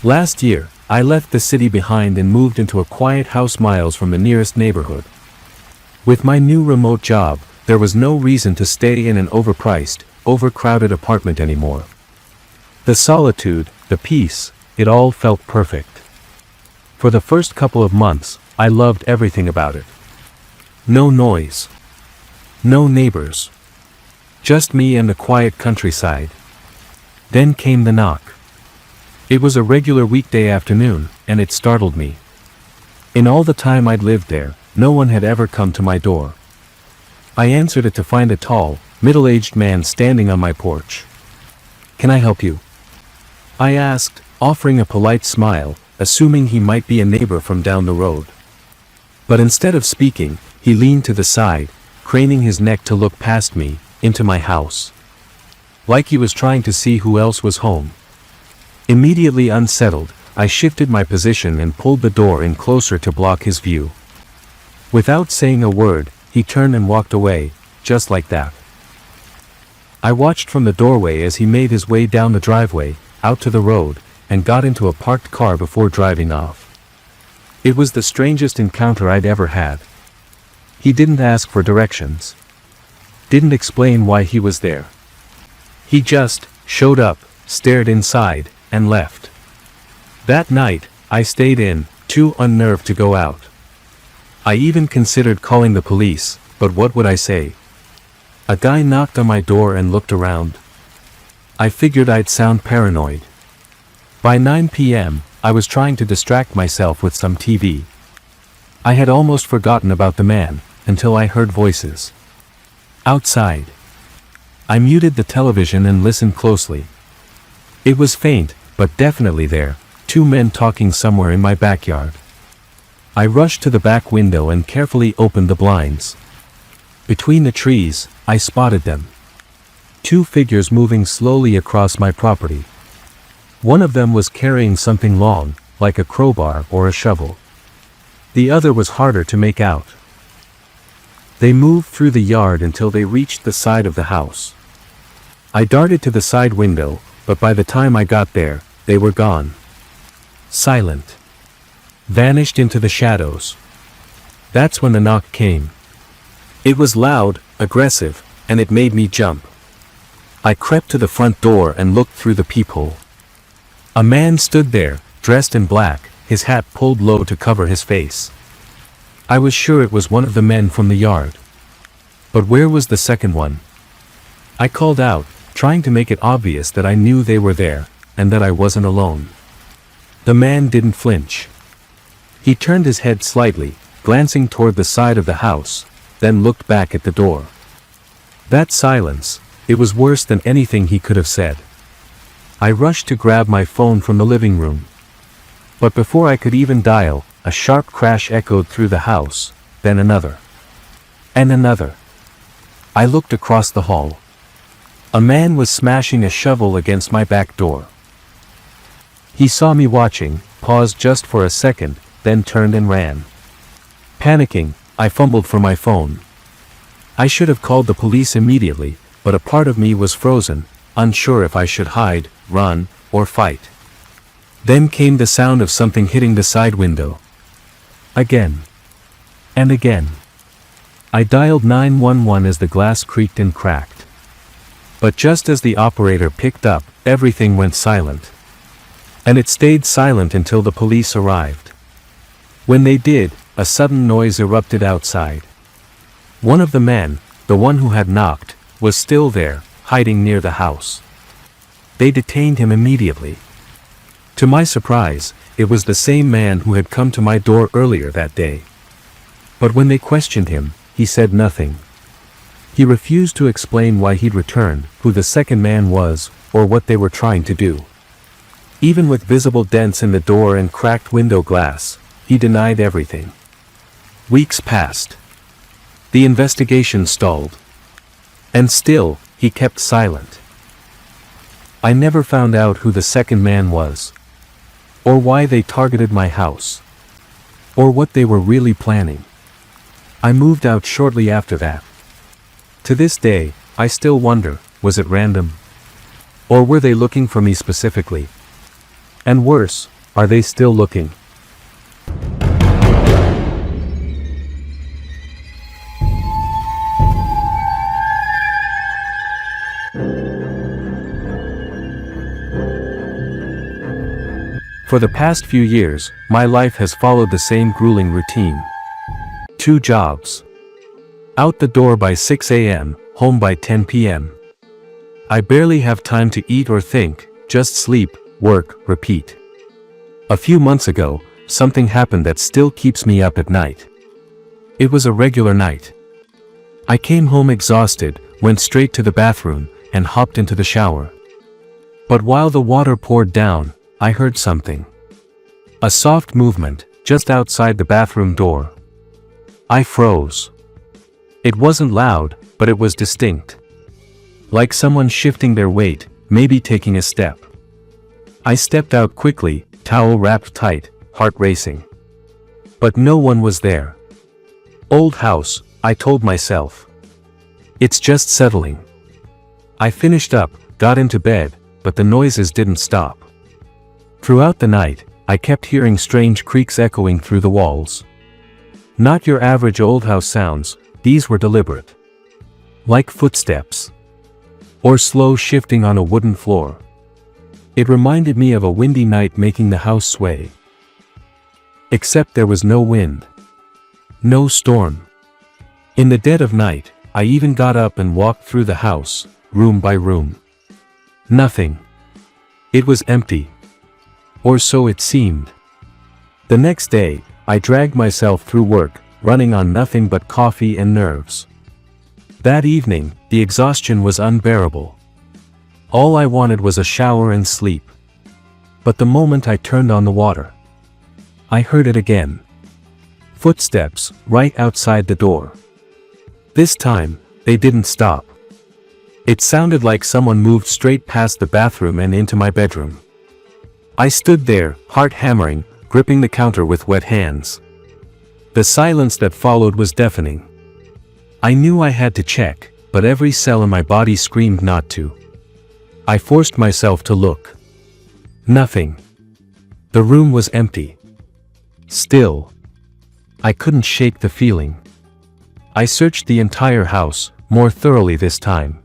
Last year, I left the city behind and moved into a quiet house miles from the nearest neighborhood. With my new remote job, there was no reason to stay in an overpriced, overcrowded apartment anymore. The solitude, the peace, it all felt perfect. For the first couple of months, I loved everything about it. No noise. No neighbors. Just me and the quiet countryside. Then came the knock. It was a regular weekday afternoon, and it startled me. In all the time I'd lived there, no one had ever come to my door. I answered it to find a tall, middle-aged man standing on my porch. "Can I help you?" I asked, offering a polite smile, assuming he might be a neighbor from down the road. But instead of speaking, he leaned to the side, craning his neck to look past me, into my house. Like he was trying to see who else was home. Immediately unsettled, I shifted my position and pulled the door in closer to block his view. Without saying a word, he turned and walked away, just like that. I watched from the doorway as he made his way down the driveway, out to the road, and got into a parked car before driving off. It was the strangest encounter I'd ever had. He didn't ask for directions. Didn't explain why he was there. He just showed up, stared inside, and left. That night, I stayed in, too unnerved to go out. I even considered calling the police, but what would I say? A guy knocked on my door and looked around. I figured I'd sound paranoid. By 9 p.m., I was trying to distract myself with some TV. I had almost forgotten about the man, until I heard voices. Outside. I muted the television and listened closely. It was faint, but definitely there, two men talking somewhere in my backyard. I rushed to the back window and carefully opened the blinds. Between the trees, I spotted them. Two figures moving slowly across my property. One of them was carrying something long, like a crowbar or a shovel. The other was harder to make out. They moved through the yard until they reached the side of the house. I darted to the side window, but by the time I got there, they were gone. Silent. Vanished into the shadows. That's when the knock came. It was loud, aggressive, and it made me jump. I crept to the front door and looked through the peephole. A man stood there, dressed in black, his hat pulled low to cover his face. I was sure it was one of the men from the yard. But where was the second one? I called out, trying to make it obvious that I knew they were there, and that I wasn't alone. The man didn't flinch. He turned his head slightly, glancing toward the side of the house, then looked back at the door. That silence, it was worse than anything he could have said. I rushed to grab my phone from the living room. But before I could even dial, a sharp crash echoed through the house, then another. And another. I looked across the hall. A man was smashing a shovel against my back door. He saw me watching, paused just for a second, then turned and ran. Panicking, I fumbled for my phone. I should have called the police immediately, but a part of me was frozen, unsure if I should hide, run, or fight. Then came the sound of something hitting the side window. Again. And again. I dialed 911 as the glass creaked and cracked. But just as the operator picked up, everything went silent. And it stayed silent until the police arrived. When they did, a sudden noise erupted outside. One of the men, the one who had knocked, was still there, hiding near the house. They detained him immediately. To my surprise, it was the same man who had come to my door earlier that day. But when they questioned him, he said nothing. He refused to explain why he'd returned, who the second man was, or what they were trying to do. Even with visible dents in the door and cracked window glass, he denied everything. Weeks passed. The investigation stalled. And still, he kept silent. I never found out who the second man was. Or why they targeted my house. Or what they were really planning. I moved out shortly after that. To this day, I still wonder, was it random? Or were they looking for me specifically? And worse, Are they still looking? For the past few years, my life has followed the same grueling routine. 2 jobs. Out the door by 6 a.m., home by 10 p.m. I barely have time to eat or think, just sleep, work, repeat. A few months ago, something happened that still keeps me up at night. It was a regular night. I came home exhausted, went straight to the bathroom, and hopped into the shower. But while the water poured down, I heard something. A soft movement, just outside the bathroom door. I froze. It wasn't loud, but it was distinct. Like someone shifting their weight, maybe taking a step. I stepped out quickly, towel wrapped tight, heart racing. But no one was there. Old house, I told myself. It's just settling. I finished up, got into bed, but the noises didn't stop. Throughout the night, I kept hearing strange creaks echoing through the walls. Not your average old house sounds, these were deliberate. Like footsteps. Or slow shifting on a wooden floor. It reminded me of a windy night making the house sway. Except there was no wind. No storm. In the dead of night, I even got up and walked through the house, room by room. Nothing. It was empty. Or so it seemed. The next day, I dragged myself through work, running on nothing but coffee and nerves. That evening, the exhaustion was unbearable. All I wanted was a shower and sleep. But the moment I turned on the water, I heard it again. Footsteps, right outside the door. This time, they didn't stop. It sounded like someone moved straight past the bathroom and into my bedroom. I stood there, heart hammering, gripping the counter with wet hands. The silence that followed was deafening. I knew I had to check, but every cell in my body screamed not to. I forced myself to look. Nothing. The room was empty. Still. I couldn't shake the feeling. I searched the entire house, more thoroughly this time.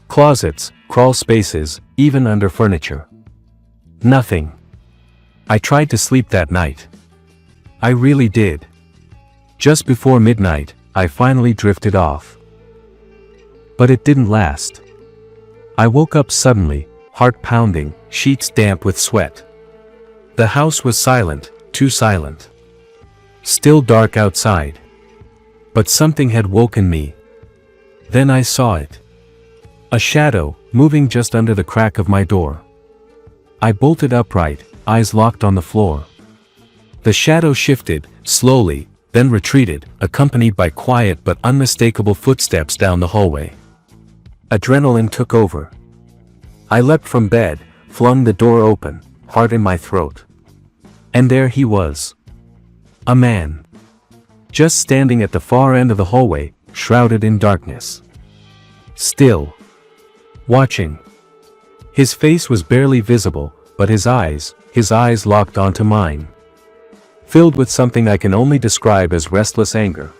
Closets, crawl spaces, even under furniture. Nothing. I tried to sleep that night. I really did. Just before midnight, I finally drifted off. But it didn't last. I woke up suddenly, heart pounding, sheets damp with sweat. The house was silent, too silent. Still dark outside. But something had woken me. Then I saw it. A shadow, moving just under the crack of my door. I bolted upright, eyes locked on the floor. The shadow shifted, slowly, then retreated, accompanied by quiet but unmistakable footsteps down the hallway. Adrenaline took over. I leapt from bed, flung the door open, heart in my throat. And there he was. A man. Just standing at the far end of the hallway, shrouded in darkness. Still. Watching. His face was barely visible, but his eyes locked onto mine. Filled with something I can only describe as restless anger.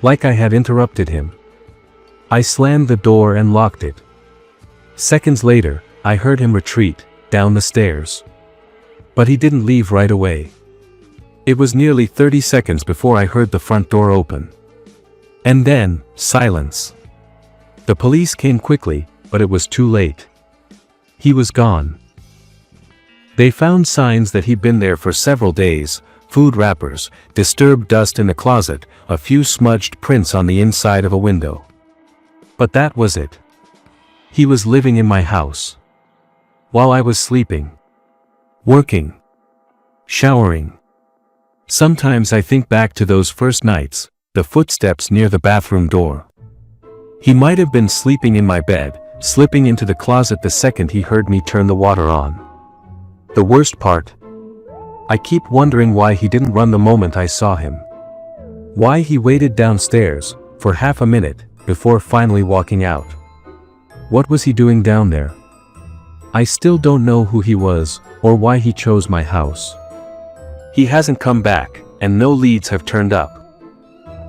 Like I had interrupted him. I slammed the door and locked it. Seconds later, I heard him retreat, down the stairs. But he didn't leave right away. It was nearly 30 seconds before I heard the front door open. And then, silence. The police came quickly, but it was too late. He was gone. They found signs that he'd been there for several days, food wrappers, disturbed dust in the closet, a few smudged prints on the inside of a window. But that was it. He was living in my house. While I was sleeping. Working. Showering. Sometimes I think back to those first nights, the footsteps near the bathroom door. He might have been sleeping in my bed, slipping into the closet the second he heard me turn the water on. The worst part? I keep wondering why he didn't run the moment I saw him. Why he waited downstairs, for half a minute, before finally walking out. What was he doing down there? I still don't know who he was, or why he chose my house. He hasn't come back, and no leads have turned up.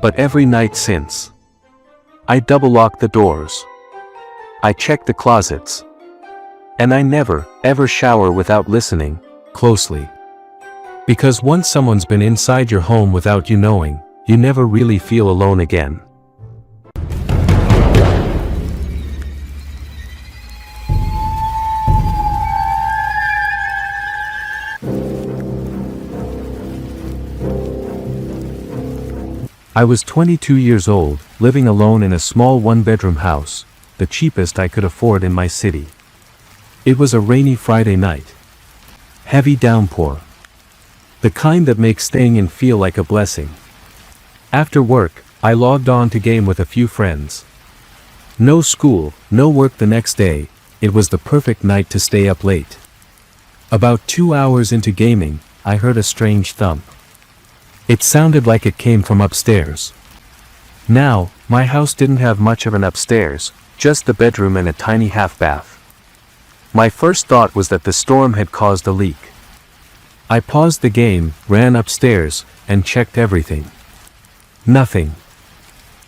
But every night since, I double-lock the doors. I check the closets. And I never, ever shower without listening closely. Because once someone's been inside your home without you knowing, you never really feel alone again. I was 22 years old, living alone in a small one-bedroom house, the cheapest I could afford in my city. It was a rainy Friday night. Heavy downpour. The kind that makes staying in feel like a blessing. After work, I logged on to game with a few friends. No school, no work the next day, it was the perfect night to stay up late. About 2 hours into gaming, I heard a strange thump. It sounded like it came from upstairs. Now, my house didn't have much of an upstairs, just the bedroom and a tiny half bath. My first thought was that the storm had caused a leak. I paused the game, ran upstairs, and checked everything. Nothing.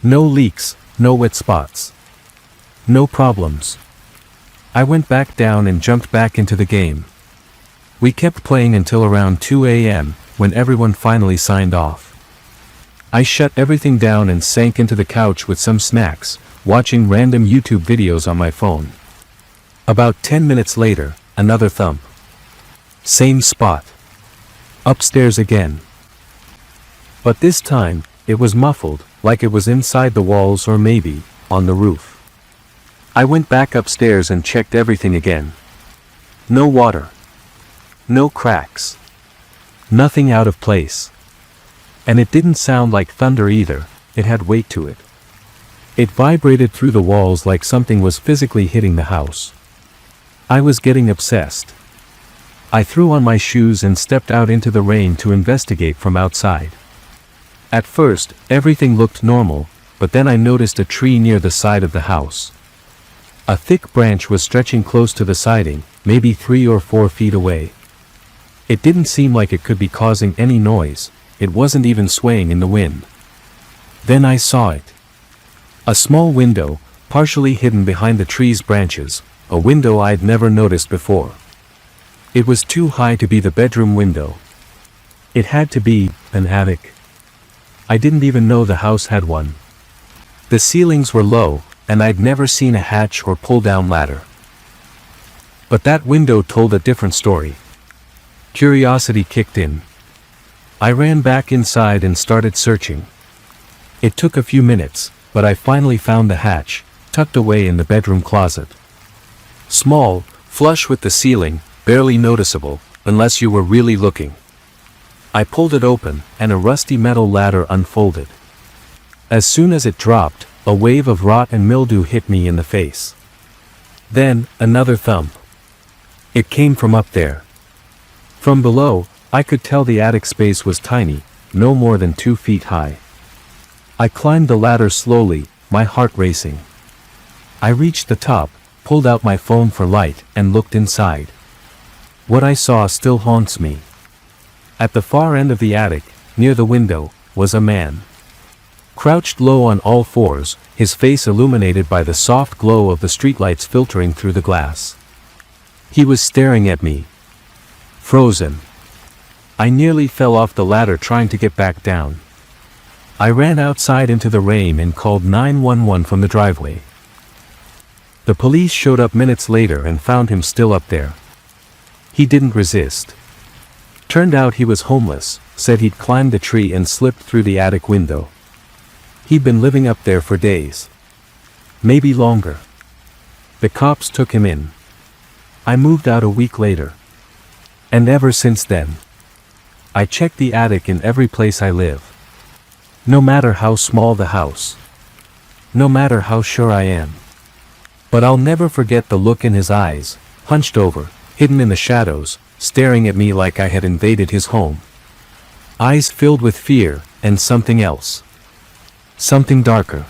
No leaks, no wet spots. No problems. I went back down and jumped back into the game. We kept playing until around 2 a.m., when everyone finally signed off. I shut everything down and sank into the couch with some snacks, watching random YouTube videos on my phone. About 10 minutes later, another thump. Same spot. Upstairs again. But this time, it was muffled, like it was inside the walls or maybe, on the roof. I went back upstairs and checked everything again. No water. No cracks. Nothing out of place. And it didn't sound like thunder either, it had weight to it. It vibrated through the walls like something was physically hitting the house. I was getting obsessed. I threw on my shoes and stepped out into the rain to investigate from outside. At first, everything looked normal, but then I noticed a tree near the side of the house. A thick branch was stretching close to the siding, maybe 3 or 4 feet away. It didn't seem like it could be causing any noise, it wasn't even swaying in the wind. Then I saw it. A small window, partially hidden behind the tree's branches, a window I'd never noticed before. It was too high to be the bedroom window. It had to be an attic. I didn't even know the house had one. The ceilings were low, and I'd never seen a hatch or pull-down ladder. But that window told a different story. Curiosity kicked in. I ran back inside and started searching. It took a few minutes, but I finally found the hatch, tucked away in the bedroom closet. Small, flush with the ceiling, barely noticeable, unless you were really looking. I pulled it open, and a rusty metal ladder unfolded. As soon as it dropped, a wave of rot and mildew hit me in the face. Then, another thump. It came from up there. From below, I could tell the attic space was tiny, no more than 2 feet high. I climbed the ladder slowly, my heart racing. I reached the top, pulled out my phone for light, and looked inside. What I saw still haunts me. At the far end of the attic, near the window, was a man. Crouched low on all fours, his face illuminated by the soft glow of the streetlights filtering through the glass. He was staring at me. Frozen. I nearly fell off the ladder trying to get back down. I ran outside into the rain and called 911 from the driveway. The police showed up minutes later and found him still up there. He didn't resist. Turned out he was homeless, said he'd climbed the tree and slipped through the attic window. He'd been living up there for days. Maybe longer. The cops took him in. I moved out a week later. And ever since then, I check the attic in every place I live. No matter how small the house. No matter how sure I am. But I'll never forget the look in his eyes, hunched over, hidden in the shadows, staring at me like I had invaded his home. Eyes filled with fear, and something else. Something darker.